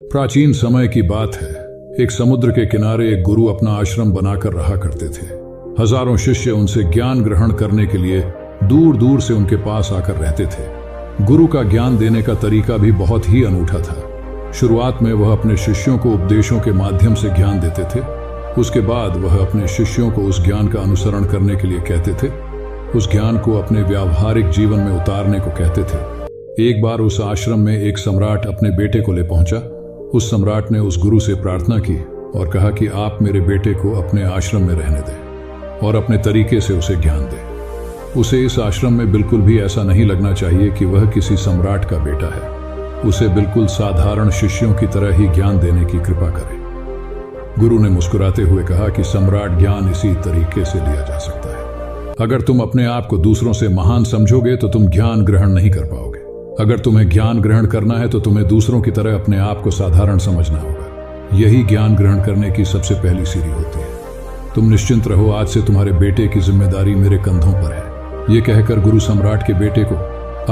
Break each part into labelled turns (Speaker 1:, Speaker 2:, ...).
Speaker 1: प्राचीन समय की बात है। एक समुद्र के किनारे एक गुरु अपना आश्रम बनाकर रहा करते थे। हजारों शिष्य उनसे ज्ञान ग्रहण करने के लिए दूर दूर से उनके पास आकर रहते थे। गुरु का ज्ञान देने का तरीका भी बहुत ही अनूठा था। शुरुआत में वह अपने शिष्यों को उपदेशों के माध्यम से ज्ञान देते थे। उसके बाद वह अपने शिष्यों को उस ज्ञान का अनुसरण करने के लिए कहते थे। उस ज्ञान को अपने व्यावहारिक जीवन में उतारने को कहते थे। एक बार उस आश्रम में एक सम्राट अपने बेटे को ले पहुंचा। उस सम्राट ने उस गुरु से प्रार्थना की और कहा कि आप मेरे बेटे को अपने आश्रम में रहने दें और अपने तरीके से उसे ज्ञान दें। उसे इस आश्रम में बिल्कुल भी ऐसा नहीं लगना चाहिए कि वह किसी सम्राट का बेटा है। उसे बिल्कुल साधारण शिष्यों की तरह ही ज्ञान देने की कृपा करें। गुरु ने मुस्कुराते हुए कहा कि सम्राट ज्ञान इसी तरीके से लिया जा सकता है। अगर तुम अपने आप को दूसरों से महान समझोगे तो तुम ज्ञान ग्रहण नहीं कर पाओगे। अगर तुम्हें ज्ञान ग्रहण करना है तो तुम्हें दूसरों की तरह अपने आप को साधारण समझना होगा। यही ज्ञान ग्रहण करने की सबसे पहली सीढ़ी होती है। तुम निश्चिंत रहो, आज से तुम्हारे बेटे की जिम्मेदारी मेरे कंधों पर है। ये कहकर गुरु सम्राट के बेटे को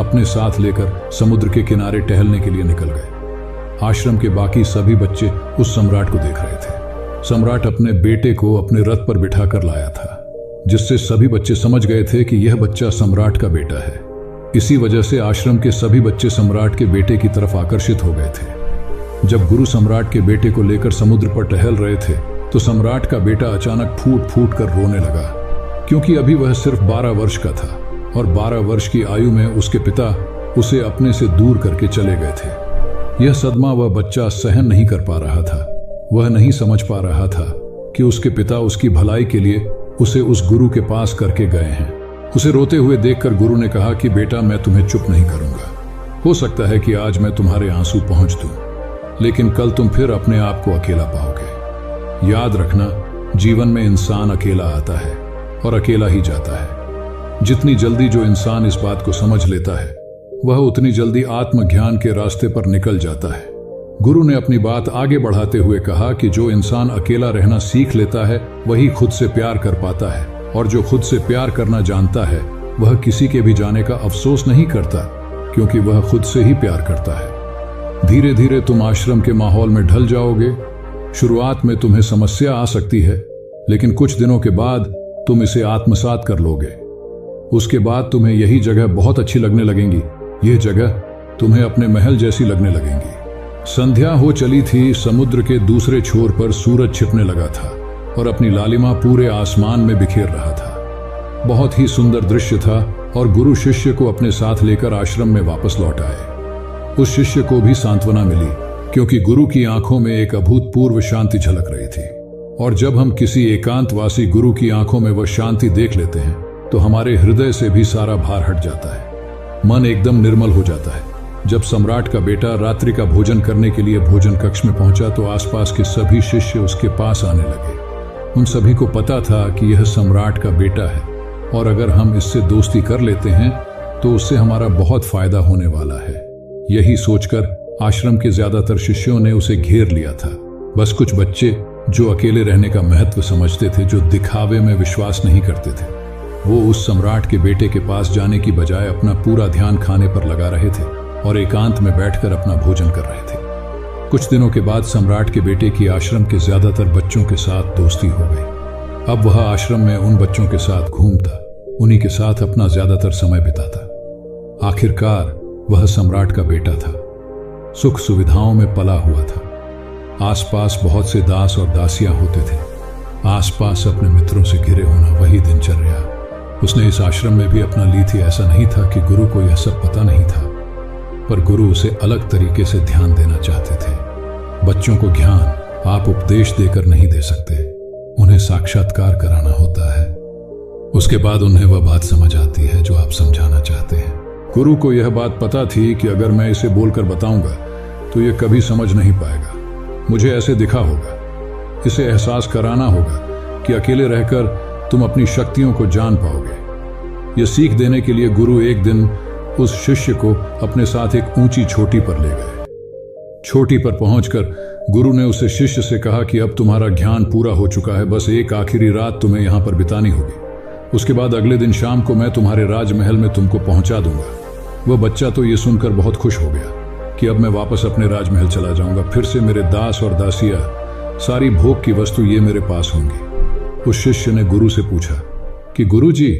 Speaker 1: अपने साथ लेकर समुद्र के किनारे टहलने के लिए निकल गए। आश्रम के बाकी सभी बच्चे उस सम्राट को देख रहे थे। सम्राट अपने बेटे को अपने रथ पर बिठाकर लाया था, जिससे सभी बच्चे समझ गए थे कि यह बच्चा सम्राट का बेटा है। इसी वजह से आश्रम के सभी बच्चे सम्राट के बेटे की तरफ आकर्षित हो गए थे। जब गुरु सम्राट के बेटे को लेकर समुद्र पर टहल रहे थे तो सम्राट का बेटा अचानक फूट फूट कर रोने लगा, क्योंकि अभी वह सिर्फ 12 वर्ष का था और 12 वर्ष की आयु में उसके पिता उसे अपने से दूर करके चले गए थे। यह सदमा वह बच्चा सहन नहीं कर पा रहा था। वह नहीं समझ पा रहा था कि उसके पिता उसकी भलाई के लिए उसे उस गुरु के पास करके गए हैं। उसे रोते हुए देखकर गुरु ने कहा कि बेटा, मैं तुम्हें चुप नहीं करूंगा। हो सकता है कि आज मैं तुम्हारे आंसू पहुंच दूं, लेकिन कल तुम फिर अपने आप को अकेला पाओगे। याद रखना, जीवन में इंसान अकेला आता है और अकेला ही जाता है। जितनी जल्दी जो इंसान इस बात को समझ लेता है, वह उतनी जल्दी आत्मज्ञान के रास्ते पर निकल जाता है। गुरु ने अपनी बात आगे बढ़ाते हुए कहा कि जो इंसान अकेला रहना सीख लेता है, वही खुद से प्यार कर पाता है, और जो खुद से प्यार करना जानता है वह किसी के भी जाने का अफसोस नहीं करता, क्योंकि वह खुद से ही प्यार करता है। धीरे धीरे तुम आश्रम के माहौल में ढल जाओगे। शुरुआत में तुम्हें समस्या आ सकती है, लेकिन कुछ दिनों के बाद तुम इसे आत्मसात कर लोगे। उसके बाद तुम्हें यही जगह बहुत अच्छी लगने लगेंगी। यह जगह तुम्हें अपने महल जैसी लगने लगेंगी। संध्या हो चली थी। समुद्र के दूसरे छोर पर सूरज छिपने लगा था और अपनी लालिमा पूरे आसमान में बिखेर रहा था। बहुत ही सुंदर दृश्य था और गुरु शिष्य को अपने साथ लेकर आश्रम में वापस लौट आए। उस शिष्य को भी सांत्वना मिली, क्योंकि गुरु की आंखों में एक अभूतपूर्व शांति झलक रही थी। और जब हम किसी एकांतवासी गुरु की आंखों में वह शांति देख लेते हैं तो हमारे हृदय से भी सारा भार हट जाता है। मन एकदम निर्मल हो जाता है। जब सम्राट का बेटा रात्रि का भोजन करने के लिए भोजन कक्ष में पहुंचा तो आसपास के सभी शिष्य उसके पास आने लगे। उन सभी को पता था कि यह सम्राट का बेटा है और अगर हम इससे दोस्ती कर लेते हैं तो उससे हमारा बहुत फायदा होने वाला है। यही सोचकर आश्रम के ज्यादातर शिष्यों ने उसे घेर लिया था। बस कुछ बच्चे जो अकेले रहने का महत्व समझते थे, जो दिखावे में विश्वास नहीं करते थे, वो उस सम्राट के बेटे के पास जाने की बजाय अपना पूरा ध्यान खाने पर लगा रहे थे और एकांत में बैठकर अपना भोजन कर रहे थे। कुछ दिनों के बाद सम्राट के बेटे की आश्रम के ज्यादातर बच्चों के साथ दोस्ती हो गई। अब वह आश्रम में उन बच्चों के साथ घूमता, उन्हीं के साथ अपना ज्यादातर समय बिताता। आखिरकार वह सम्राट का बेटा था। सुख सुविधाओं में पला हुआ था। आसपास बहुत से दास और दासियां होते थे। आसपास अपने मित्रों से घिरे होना, वही दिनचर्या उसने इस आश्रम में भी अपना ली थी। ऐसा नहीं था कि गुरु को यह सब पता नहीं था, पर गुरु उसे अलग तरीके से ध्यान देना चाहते थे। बच्चों को ज्ञान आप उपदेश देकर नहीं दे सकते, उन्हें साक्षात्कार कराना होता है। उसके बाद उन्हें वह बात समझ आती है जो आप समझाना चाहते हैं। गुरु को यह बात पता थी कि अगर मैं इसे बोलकर बताऊंगा तो यह कभी समझ नहीं पाएगा। मुझे ऐसे दिखा होगा, इसे एहसास कराना होगा कि अकेले रहकर तुम अपनी शक्तियों को जान पाओगे। यह सीख देने के लिए गुरु एक दिन उस शिष्य को अपने साथ एक ऊंची चोटी पर ले गए। चोटी पर पहुंचकर गुरु ने उस शिष्य से कहा कि अब तुम्हारा ज्ञान पूरा हो चुका है, बस एक आखिरी रात तुम्हें यहां पर बितानी होगी। उसके बाद अगले दिन शाम को मैं तुम्हारे राजमहल में तुमको पहुंचा दूंगा। वह बच्चा तो ये सुनकर बहुत खुश हो गया। कि अब मैं वापस अपने राजमहल चला जाऊंगा। फिर से मेरे दास और दासियां, सारी भोग की वस्तु ये मेरे पास होंगी। उस शिष्य ने गुरु से पूछा कि गुरु जी,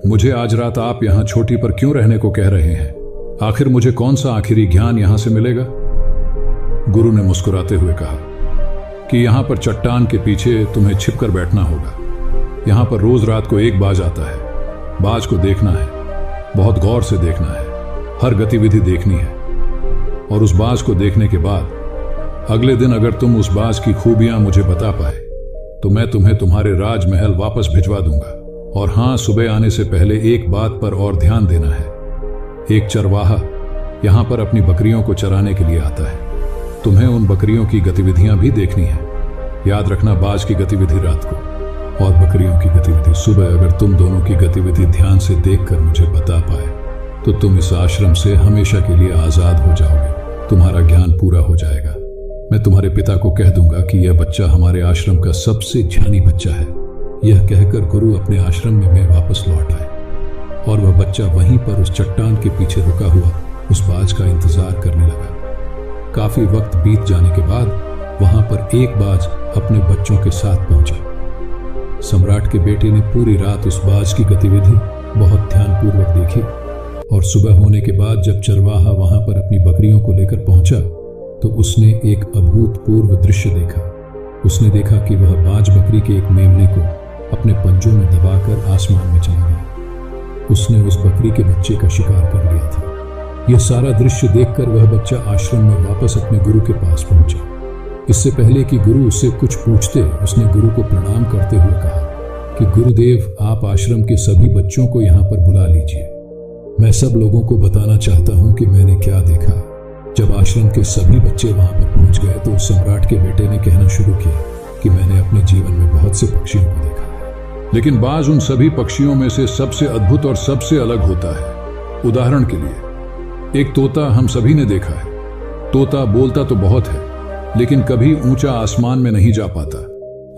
Speaker 1: मुझे आज रात आप यहां छोटी पर क्यों रहने को कह रहे हैं? आखिर मुझे कौन सा आखिरी ज्ञान यहां से मिलेगा? गुरु ने मुस्कुराते हुए कहा कि यहां पर चट्टान के पीछे तुम्हें छिपकर बैठना होगा। यहां पर रोज रात को एक बाज आता है। बाज को देखना है, बहुत गौर से देखना है, हर गतिविधि देखनी है। और उस बाज को देखने के बाद अगले दिन अगर तुम उस बाज की खूबियां मुझे बता पाए तो मैं तुम्हें तुम्हारे राजमहल वापस भिजवा दूंगा। और हां, सुबह आने से पहले एक बात पर और ध्यान देना है। एक चरवाहा यहां पर अपनी बकरियों को चराने के लिए आता है। तुम्हें उन बकरियों की गतिविधियां भी देखनी है। याद रखना, बाज की गतिविधि रात को और बकरियों की गतिविधि सुबह। अगर तुम दोनों की गतिविधि ध्यान से देखकर मुझे बता पाए तो तुम इस आश्रम से हमेशा के लिए आजाद हो जाओगे। तुम्हारा ज्ञान पूरा हो जाएगा। मैं तुम्हारे पिता को कह दूंगा कि यह बच्चा हमारे आश्रम का सबसे ज्ञानी बच्चा है। यह कहकर गुरु अपने आश्रम में वापस लौट आए और वह बच्चा वहीं पर उस चट्टान के पीछे रुका हुआ उस बाज का इंतजार करने लगा। काफी वक्त बीत जाने के बाद वहां पर एक बाज अपने बच्चों के साथ पहुंचा। सम्राट के बेटे ने पूरी रात उस बाज की गतिविधि बहुत ध्यानपूर्वक देखी और सुबह होने के बाद जब चरवाहा वहां पर अपनी बकरियों को लेकर पहुंचा तो उसने एक अभूतपूर्व दृश्य देखा। उसने देखा कि वह बाज बकरी के एक मेमने को अपने पंजों में दबाकर आसमान में चला गया। उसने उस बकरी के बच्चे का शिकार कर लिया था। यह सारा दृश्य देखकर वह बच्चा आश्रम में वापस अपने गुरु के पास पहुंचा। इससे पहले कि गुरु उससे कुछ पूछते, उसने गुरु को प्रणाम करते हुए कहा कि गुरुदेव, आप आश्रम के सभी बच्चों को यहाँ पर बुला लीजिए। मैं सब लोगों को बताना चाहता हूँ कि मैंने क्या देखा। जब आश्रम के सभी बच्चे वहां पर पहुंच गए तो सम्राट के बेटे ने कहना शुरू किया कि मैंने अपने जीवन में बहुत से पक्षियों को देखा है, लेकिन बाज उन सभी पक्षियों में से सबसे अद्भुत और सबसे अलग होता है। उदाहरण के लिए, एक तोता हम सभी ने देखा है। तोता बोलता तो बहुत है लेकिन कभी ऊंचा आसमान में नहीं जा पाता।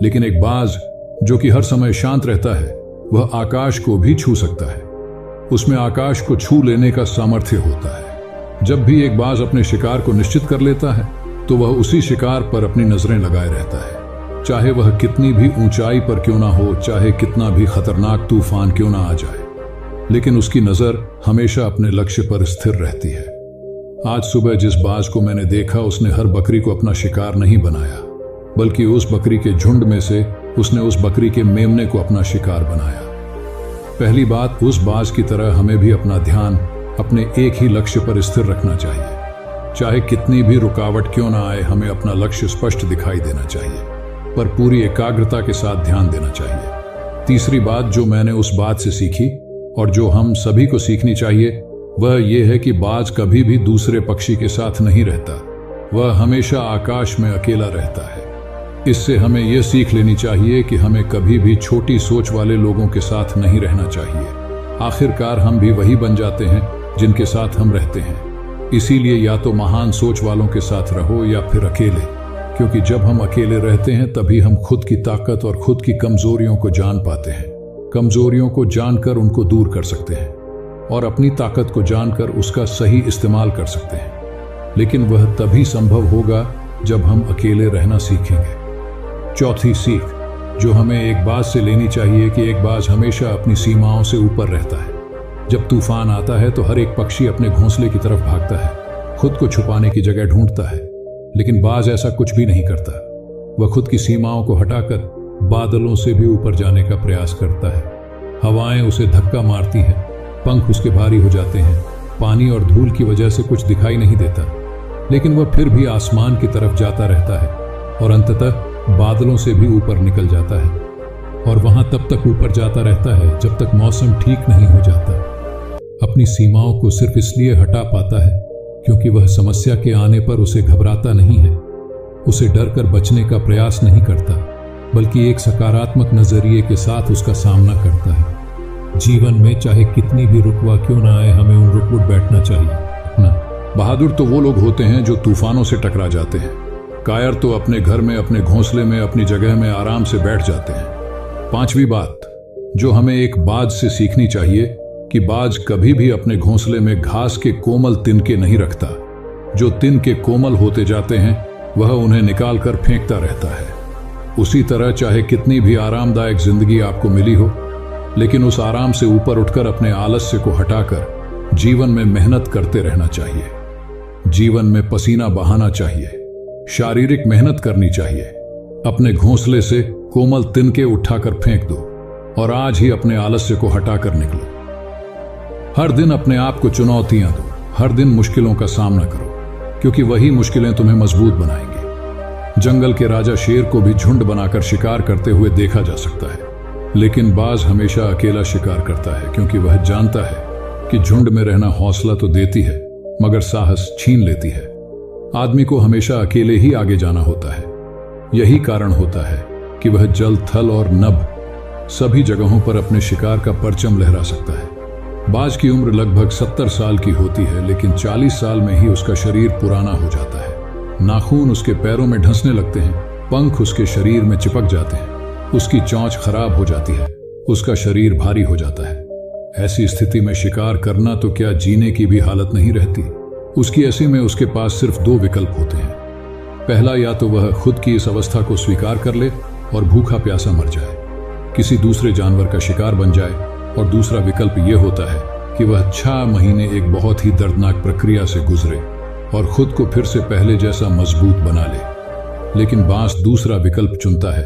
Speaker 1: लेकिन एक बाज जो कि हर समय शांत रहता है, वह आकाश को भी छू सकता है। उसमें आकाश को छू लेने का सामर्थ्य होता है। जब भी एक बाज अपने शिकार को निश्चित कर लेता है तो वह उसी शिकार पर अपनी नजरें लगाए रहता है, चाहे वह कितनी भी ऊंचाई पर क्यों ना हो, चाहे कितना भी खतरनाक तूफान क्यों ना आ जाए, लेकिन उसकी नजर हमेशा अपने लक्ष्य पर स्थिर रहती है। आज सुबह जिस बाज को मैंने देखा, उसने हर बकरी को अपना शिकार नहीं बनाया, बल्कि उस बकरी के झुंड में से उसने उस बकरी के मेमने को अपना शिकार बनाया। पहली बात, उस बाज की तरह हमें भी अपना ध्यान अपने एक ही लक्ष्य पर स्थिर रखना चाहिए। चाहे कितनी भी रुकावट क्यों ना आए, हमें अपना लक्ष्य स्पष्ट दिखाई देना चाहिए, पर पूरी एकाग्रता के साथ ध्यान देना चाहिए। तीसरी बात जो मैंने उस बात से सीखी और जो हम सभी को सीखनी चाहिए, वह यह है कि बाज कभी भी दूसरे पक्षी के साथ नहीं रहता। वह हमेशा आकाश में अकेला रहता है। इससे हमें यह सीख लेनी चाहिए कि हमें कभी भी छोटी सोच वाले लोगों के साथ नहीं रहना चाहिए। आखिरकार हम भी वही बन जाते हैं जिनके साथ हम रहते हैं। इसीलिए या तो महान सोच वालों के साथ रहो या फिर अकेले, क्योंकि जब हम अकेले रहते हैं तभी हम खुद की ताकत और खुद की कमजोरियों को जान पाते हैं। कमजोरियों को जानकर उनको दूर कर सकते हैं और अपनी ताकत को जानकर उसका सही इस्तेमाल कर सकते हैं। लेकिन वह तभी संभव होगा जब हम अकेले रहना सीखेंगे। चौथी सीख जो हमें एक बाज से लेनी चाहिए कि एक बाज हमेशा अपनी सीमाओं से ऊपर रहता है। जब तूफान आता है तो हर एक पक्षी अपने घोंसले की तरफ भागता है, खुद को छुपाने की जगह ढूंढता है, लेकिन बाज ऐसा कुछ भी नहीं करता। वह खुद की सीमाओं को हटाकर बादलों से भी ऊपर जाने का प्रयास करता है। हवाएं उसे धक्का मारती हैं, पंख उसके भारी हो जाते हैं, पानी और धूल की वजह से कुछ दिखाई नहीं देता, लेकिन वह फिर भी आसमान की तरफ जाता रहता है और अंततः बादलों से भी ऊपर निकल जाता है। और वहां तब तक ऊपर जाता रहता है जब तक मौसम ठीक नहीं हो जाता। अपनी सीमाओं को सिर्फ इसलिए हटा पाता है क्योंकि वह समस्या के आने पर उसे घबराता नहीं है, उसे डर कर बचने का प्रयास नहीं करता, बल्कि एक सकारात्मक नजरिए के साथ उसका सामना करता है। जीवन में चाहे कितनी भी रुकवा क्यों ना आए, हमें उन रुक बैठना चाहिए। बहादुर तो वो लोग होते हैं जो तूफानों से टकरा जाते हैं। कायर तो अपने घर में, अपने घोंसले में, अपनी जगह में आराम से बैठ जाते हैं। पांचवी बात जो हमें एक बाज से सीखनी चाहिए कि बाज कभी भी अपने घोंसले में घास के कोमल तिनके नहीं रखता। जो तिनके कोमल होते जाते हैं वह उन्हें निकाल कर फेंकता रहता है। उसी तरह चाहे कितनी भी आरामदायक जिंदगी आपको मिली हो, लेकिन उस आराम से ऊपर उठकर अपने आलस्य को हटाकर जीवन में मेहनत करते रहना चाहिए। जीवन में पसीना बहाना चाहिए, शारीरिक मेहनत करनी चाहिए। अपने घोंसले से कोमल तिनके उठाकर फेंक दो और आज ही अपने आलस्य को हटाकर निकलो। हर दिन अपने आप को चुनौतियां दो, हर दिन मुश्किलों का सामना करो, क्योंकि वही मुश्किलें तुम्हें मजबूत बनाएंगी। जंगल के राजा शेर को भी झुंड बनाकर शिकार करते हुए देखा जा सकता है, लेकिन बाज हमेशा अकेला शिकार करता है, क्योंकि वह जानता है कि झुंड में रहना हौसला तो देती है मगर साहस छीन लेती है। आदमी को हमेशा अकेले ही आगे जाना होता है। यही कारण होता है कि वह जल, थल और नभ सभी जगहों पर अपने शिकार का परचम लहरा सकता है। बाज की उम्र लगभग 70 साल की होती है, लेकिन 40 साल में ही उसका शरीर पुराना हो जाता है। नाखून उसके पैरों में ढंसने लगते हैं, पंख उसके शरीर में चिपक जाते हैं, उसकी चोंच खराब हो जाती है, उसका शरीर भारी हो जाता है। ऐसी स्थिति में शिकार करना तो क्या, जीने की भी हालत नहीं रहती। उसकी ऐसे में उसके पास सिर्फ 2 विकल्प होते हैं। पहला, या तो वह खुद की इस अवस्था को स्वीकार कर ले और भूखा प्यासा मर जाए, किसी दूसरे जानवर का शिकार बन जाए, और दूसरा विकल्प यह होता है कि वह 6 महीने एक बहुत ही दर्दनाक प्रक्रिया से गुजरे और खुद को फिर से पहले जैसा मजबूत बना ले। लेकिन बांस दूसरा विकल्प चुनता है।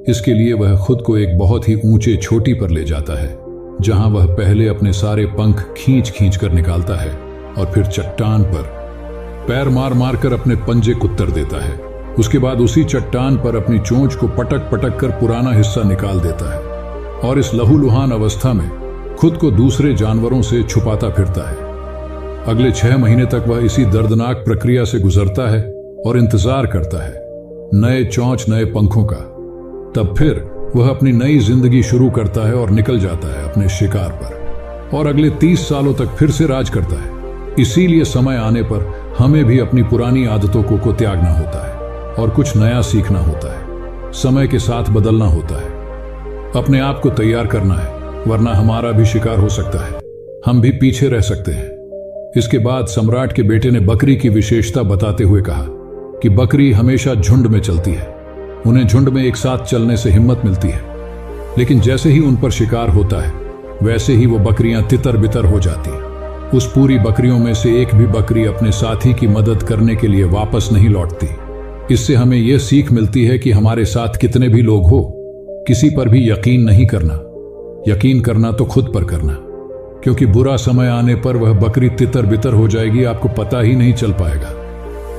Speaker 1: इसके लिए वह खुद को एक बहुत ही ऊंचे चोटी पर ले जाता है, जहां वह पहले अपने सारे पंख खींच खींच कर निकालता है और फिर चट्टान पर पैर मार मार कर अपने पंजे कुतर देता है। उसके बाद उसी चट्टान पर अपनी चोंच को पटक पटक कर पुराना हिस्सा निकाल देता है और इस लहूलुहान अवस्था में खुद को दूसरे जानवरों से छुपाता फिरता है। अगले 6 महीने तक वह इसी दर्दनाक प्रक्रिया से गुजरता है और इंतजार करता है नए चोंच, नए पंखों का। तब फिर वह अपनी नई जिंदगी शुरू करता है और निकल जाता है अपने शिकार पर, और अगले 30 सालों तक फिर से राज करता है। इसीलिए समय आने पर हमें भी अपनी पुरानी आदतों को त्यागना होता है और कुछ नया सीखना होता है। समय के साथ बदलना होता है, अपने आप को तैयार करना है, वरना हमारा भी शिकार हो सकता है, हम भी पीछे रह सकते हैं। इसके बाद सम्राट के बेटे ने बकरी की विशेषता बताते हुए कहा कि बकरी हमेशा झुंड में चलती है। उन्हें झुंड में एक साथ चलने से हिम्मत मिलती है, लेकिन जैसे ही उन पर शिकार होता है वैसे ही वो बकरियां तितर बितर हो जाती। उस पूरी बकरियों में से एक भी बकरी अपने साथी की मदद करने के लिए वापस नहीं लौटती। इससे हमें यह सीख मिलती है कि हमारे साथ कितने भी लोग हो, किसी पर भी यकीन नहीं करना। यकीन करना तो खुद पर करना, क्योंकि बुरा समय आने पर वह बकरी तितर बितर हो जाएगी, आपको पता ही नहीं चल पाएगा।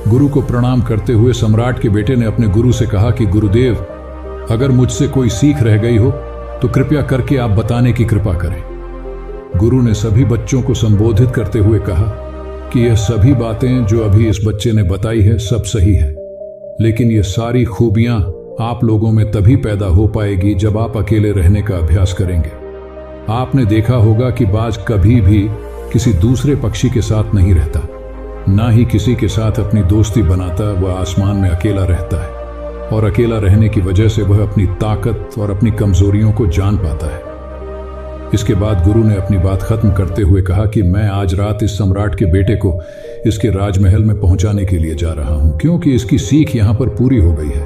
Speaker 1: गुरु को प्रणाम करते हुए सम्राट के बेटे ने अपने गुरु से कहा कि गुरुदेव, अगर मुझसे कोई सीख रह गई हो तो कृपया करके आप बताने की कृपा करें। गुरु ने सभी बच्चों को संबोधित करते हुए कहा कि यह सभी बातें जो अभी इस बच्चे ने बताई है सब सही है, लेकिन ये सारी खूबियां आप लोगों में तभी पैदा हो पाएगी जब आप अकेले रहने का अभ्यास करेंगे। आपने देखा होगा कि बाज कभी भी किसी दूसरे पक्षी के साथ नहीं रहता, ना ही किसी के साथ अपनी दोस्ती बनाता। वह आसमान में अकेला रहता है और अकेला रहने की वजह से वह अपनी ताकत और अपनी कमजोरियों को जान पाता है। इसके बाद गुरु ने अपनी बात खत्म करते हुए कहा कि मैं आज रात इस सम्राट के बेटे को इसके राजमहल में पहुंचाने के लिए जा रहा हूं, क्योंकि इसकी सीख यहां पर पूरी हो गई है।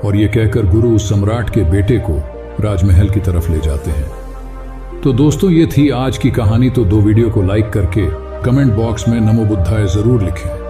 Speaker 1: और ये कहकर गुरु उस सम्राट के बेटे को राजमहल की तरफ ले जाते हैं। तो दोस्तों, ये थी आज की कहानी। तो 2 वीडियो को लाइक करके कमेंट बॉक्स में नमो बुद्धाय जरूर लिखें।